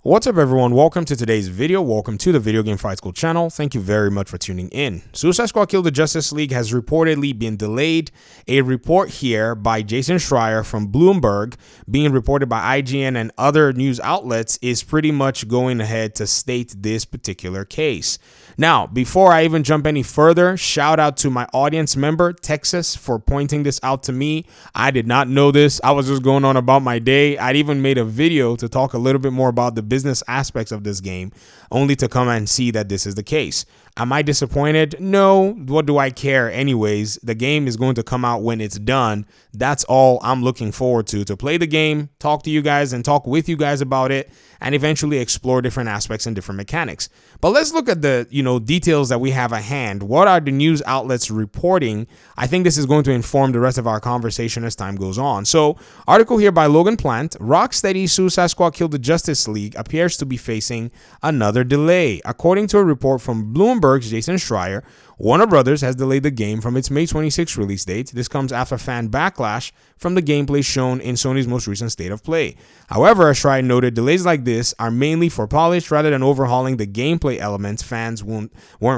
What's up, everyone? Welcome to today's video. Welcome to the Video Game Fight School channel. Thank you very much for tuning in. Suicide Squad Kill the Justice League has reportedly been delayed. A report here by Jason Schreier from Bloomberg, being reported by IGN and other news outlets, is pretty much going ahead to state this particular case. Now, before I even jump any further, shout out to my audience member, Texas, for pointing this out to me. I did not know this. I was just going on about my day. I'd even made a video to talk a little bit more about the business aspects of this game, only to come and see that this is the case. Am I disappointed? No. What do I care anyways? The game is going to come out when it's done. That's all I'm looking forward to play the game, talk to you guys and talk with you guys about it, and eventually explore different aspects and different mechanics. But let's look at the, details that we have at hand. What are the news outlets reporting? I think this is going to inform the rest of our conversation as time goes on. So, article here by Logan Plant. Rocksteady's Suicide Squad Kill the Justice League appears to be facing another delay. According to a report from Bloomberg's Jason Schreier, Warner Brothers has delayed the game from its May 26 release date. This comes after fan backlash from the gameplay shown in Sony's most recent State of Play. However, as Schreier noted, delays like this are mainly for polish rather than overhauling the gameplay elements fans weren't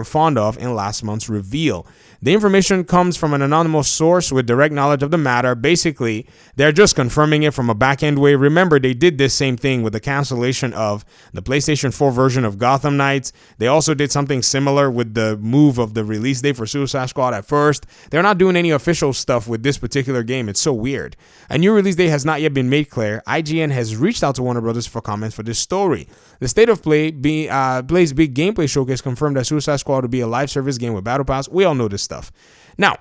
fond of in last month's reveal. The information comes from an anonymous source with direct knowledge of the matter. Basically, they're just confirming it from a back-end way. Remember, they did this same thing with the cancellation of the PlayStation 4 version of Gotham Knights. They also did something similar with the move of the release date for Suicide Squad at first. They're not doing any official stuff with this particular game. It's so weird. A new release date has not yet been made clear. IGN has reached out to Warner Brothers for comments for this story. The State of Play's big gameplay showcase confirmed that Suicide Squad will be a live service game with Battle Pass. We all know this stuff. Now,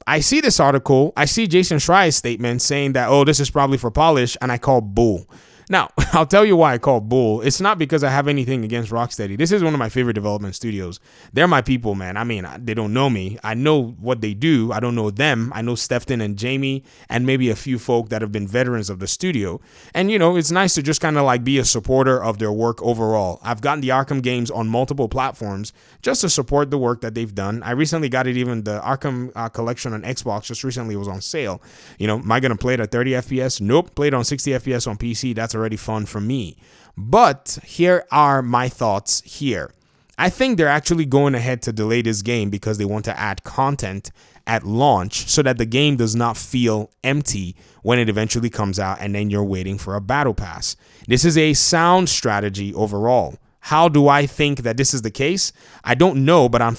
I see this article. I see Jason Schreier's statement saying that, oh, this is probably for polish, and I call bull. Now, I'll tell you why I call bull. It's not because I have anything against Rocksteady. This is one of my favorite development studios. They're my people, man. I mean, they don't know me. I know what they do. I don't know them. I know Stefton and Jamie and maybe a few folk that have been veterans of the studio. And, it's nice to just kind of like be a supporter of their work overall. I've gotten the Arkham games on multiple platforms just to support the work that they've done. I recently got it, even the Arkham collection on Xbox just recently was on sale. Am I going to play it at 30 FPS? Nope. Played on 60 FPS on PC. That's already fun for me. But here are my thoughts here. I think they're actually going ahead to delay this game because they want to add content at launch so that the game does not feel empty when it eventually comes out and then you're waiting for a battle pass. This is a sound strategy overall. How do I think that this is the case? I don't know, but I'm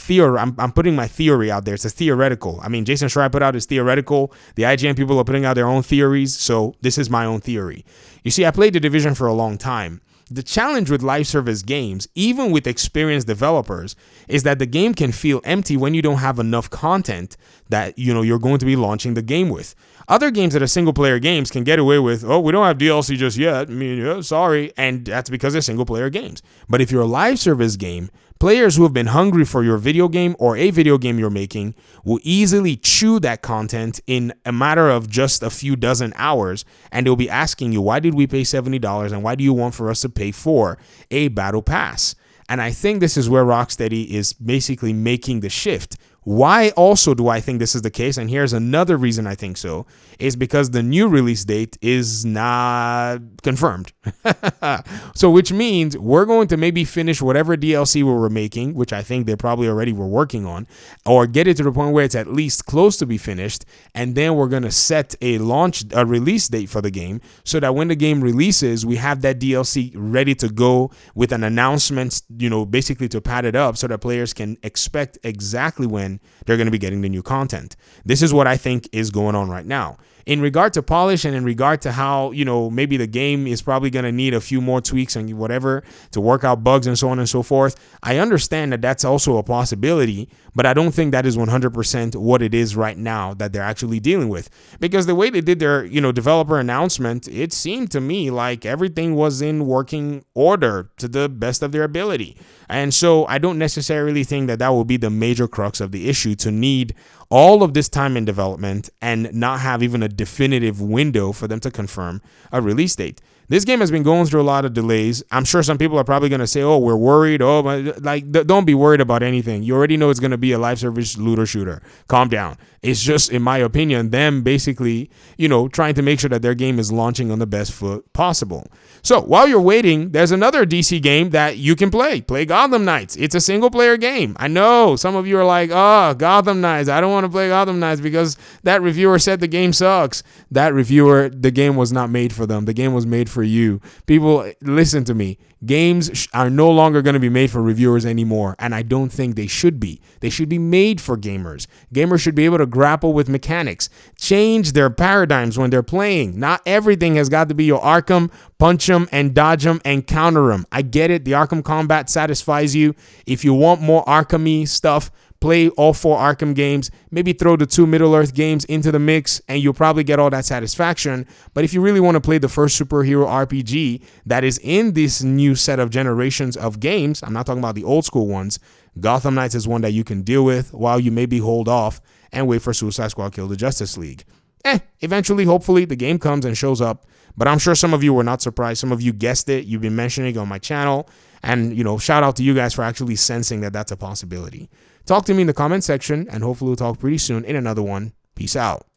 putting my theory out there. It's a theoretical. I mean, Jason Schreier put out his theoretical. The IGN people are putting out their own theories, so this is my own theory. You see, I played The Division for a long time. The challenge with live service games, even with experienced developers, is that the game can feel empty when you don't have enough content that you're going to be launching the game with. Other games that are single-player games can get away with, oh, we don't have DLC just yet. I mean, sorry. And that's because they're single-player games. But if you're a live service game, players who have been hungry for your video game or a video game you're making will easily chew that content in a matter of just a few dozen hours, and they'll be asking you, why did we pay $70 and why do you want for us to pay for a battle pass? And I think this is where Rocksteady is basically making the shift. Why also do I think this is the case? And here's another reason I think so, is because the new release date is not confirmed. So which means we're going to maybe finish whatever DLC we were making, which I think they probably already were working on, or get it to the point where it's at least close to be finished. And then we're going to set a release date for the game so that when the game releases, we have that DLC ready to go with an announcement, basically to pad it up so that players can expect exactly when they're going to be getting the new content. This is what I think is going on right now. In regard to polish and in regard to how, maybe the game is probably going to need a few more tweaks and whatever to work out bugs and so on and so forth, I understand that that's also a possibility, but I don't think that is 100% what it is right now that they're actually dealing with. Because the way they did their, developer announcement, it seemed to me like everything was in working order to the best of their ability. And so I don't necessarily think that will be the major crux of the issue, to need all of this time in development and not have even a definitive window for them to confirm a release date. This game has been going through a lot of delays. I'm sure some people are probably going to say, oh, we're worried. Oh, but like, don't be worried about anything. You already know it's going to be a live service looter shooter. Calm down. It's just, in my opinion, them basically, trying to make sure that their game is launching on the best foot possible. So while you're waiting, there's another DC game that you can play. Play Gotham Knights. It's a single player game. I know some of you are like, oh, Gotham Knights. I don't want to play Gotham Knights because that reviewer said the game sucks. That reviewer, the game was not made for them. The game was made for you. People, listen to me. Games are no longer going to be made for reviewers anymore, and I don't think they should be. They should be made for gamers. Gamers should be able to grapple with mechanics, change their paradigms when they're playing. Not everything has got to be your Arkham, punch them and dodge them and counter them. I get it. The Arkham combat satisfies you. If you want more Arkham-y stuff, play all 4 Arkham games, maybe throw the 2 Middle-earth games into the mix, and you'll probably get all that satisfaction. But if you really want to play the first superhero RPG that is in this new set of generations of games, I'm not talking about the old school ones, Gotham Knights is one that you can deal with while you maybe hold off and wait for Suicide Squad Kill the Justice League. Eventually, hopefully, the game comes and shows up. But I'm sure some of you were not surprised. Some of you guessed it. You've been mentioning it on my channel. And, shout out to you guys for actually sensing that that's a possibility. Talk to me in the comment section, and hopefully we'll talk pretty soon in another one. Peace out.